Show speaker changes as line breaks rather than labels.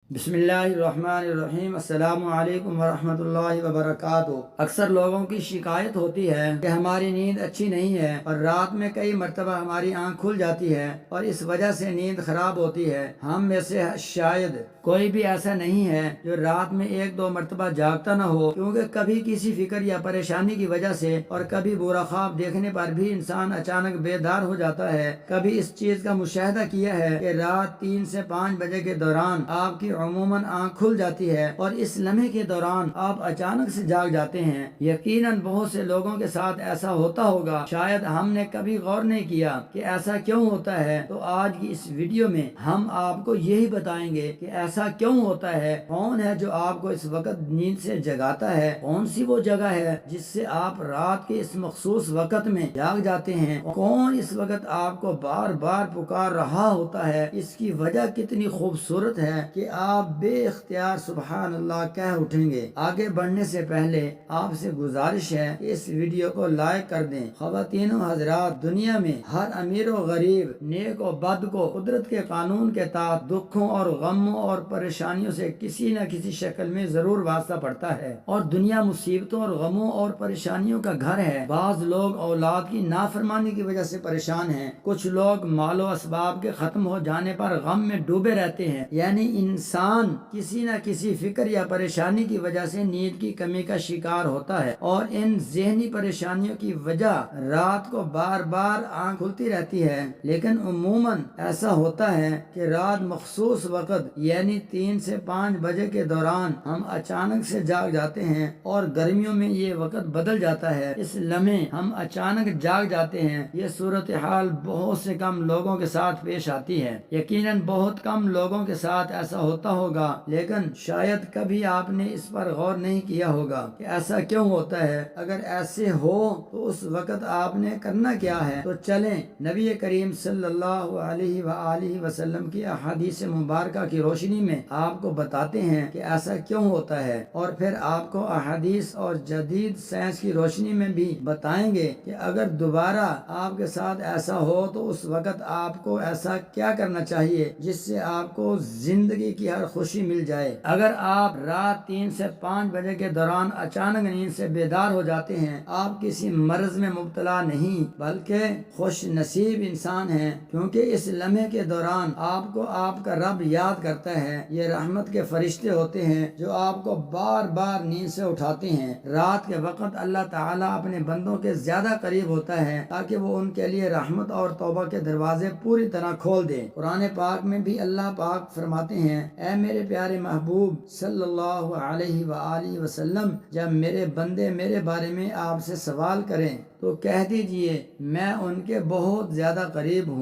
بسم اللہ الرحمن الرحیم۔ السلام علیکم ورحمۃ اللہ وبرکاتہ۔ اکثر لوگوں کی شکایت ہوتی ہے کہ ہماری نیند اچھی نہیں ہے اور رات میں کئی مرتبہ ہماری آنکھ کھل جاتی ہے اور اس وجہ سے نیند خراب ہوتی ہے۔ ہم میں سے شاید کوئی بھی ایسا نہیں ہے جو رات میں ایک دو مرتبہ جاگتا نہ ہو، کیونکہ کبھی کسی فکر یا پریشانی کی وجہ سے اور کبھی برا خواب دیکھنے پر بھی انسان اچانک بیدار ہو جاتا ہے۔ کبھی اس چیز کا مشاہدہ کیا ہے کہ رات 3 سے 5 بجے کے دوران آپ کی عموماً آنکھ کھل جاتی ہے اور اس لمحے کے دوران آپ اچانک سے جاگ جاتے ہیں۔ یقیناً بہت سے لوگوں کے ساتھ ایسا ہوتا ہوگا، شاید ہم نے کبھی غور نہیں کیا کہ ایسا کیوں ہوتا ہے۔ تو آج کی اس ویڈیو میں ہم آپ کو یہی بتائیں گے کہ ایسا کیوں ہوتا ہے، کون ہے جو آپ کو اس وقت نیند سے جگاتا ہے، کون سی وہ جگہ ہے جس سے آپ رات کے اس مخصوص وقت میں جاگ جاتے ہیں، کون اس وقت آپ کو بار بار پکار رہا ہوتا ہے، اس کی وجہ کتنی خوبصورت ہے کہ آپ بے اختیار سبحان اللہ کہہ اٹھیں گے۔ آگے بڑھنے سے پہلے آپ سے گزارش ہے کہ اس ویڈیو کو لائک کر دیں۔ خواتین و حضرات، دنیا میں ہر امیر و غریب، نیک و بد کو قدرت کے قانون کے تحت دکھوں اور غموں اور پریشانیوں سے کسی نہ کسی شکل میں ضرور واسطہ پڑتا ہے، اور دنیا مصیبتوں اور غموں اور پریشانیوں کا گھر ہے۔ بعض لوگ اولاد کی نافرمانی کی وجہ سے پریشان ہیں، کچھ لوگ مال و اسباب کے ختم ہو جانے پر غم میں ڈوبے رہتے ہیں، یعنی انسان کسی نہ کسی فکر یا پریشانی کی وجہ سے نیند کی کمی کا شکار ہوتا ہے، اور ان ذہنی پریشانیوں کی وجہ رات کو بار بار آنکھ کھلتی رہتی ہے۔ لیکن عموماً ایسا ہوتا ہے کہ رات مخصوص وقت یعنی 3 سے 5 بجے کے دوران ہم اچانک سے جاگ جاتے ہیں، اور گرمیوں میں یہ وقت بدل جاتا ہے۔ اس لمحے ہم اچانک جاگ جاتے ہیں۔ یہ صورتحال بہت سے کم لوگوں کے ساتھ پیش آتی ہے۔ یقیناً بہت کم لوگوں کے ساتھ ایسا ہوتا ہوگا، لیکن شاید کبھی آپ نے اس پر غور نہیں کیا ہوگا کہ ایسا کیوں ہوتا ہے۔ اگر ایسے ہو تو اس وقت آپ نے کرنا کیا ہے؟ تو چلیں نبی کریم صلی اللہ علیہ وآلہ وسلم کی احادیث مبارکہ کی روشنی میں آپ کو بتاتے ہیں کہ ایسا کیوں ہوتا ہے، اور پھر آپ کو احادیث اور جدید سائنس کی روشنی میں بھی بتائیں گے کہ اگر دوبارہ آپ کے ساتھ ایسا ہو تو اس وقت آپ کو ایسا کیا کرنا چاہیے جس سے آپ کو زندگی کی ہر خوشی مل جائے۔ اگر آپ رات 3 سے 5 بجے کے دوران اچانک نیند سے بیدار ہو جاتے ہیں، آپ کسی مرض میں مبتلا نہیں بلکہ خوش نصیب انسان ہیں، کیونکہ اس لمحے کے دوران آپ کو آپ کا رب یاد کرتا ہے۔ یہ رحمت کے فرشتے ہوتے ہیں جو آپ کو بار بار نیند سے اٹھاتے ہیں۔ رات کے وقت اللہ تعالیٰ اپنے بندوں کے زیادہ قریب ہوتا ہے تاکہ وہ ان کے لیے رحمت اور توبہ کے دروازے پوری طرح کھول دے۔ قرآن پاک میں بھی اللہ پاک فرماتے ہیں، اے میرے پیارے محبوب صلی اللہ علیہ وآلہ وسلم، جب میرے بندے میرے بارے میں آپ سے سوال کریں تو کہہ دیجئے میں ان کے بہت زیادہ قریب ہوں۔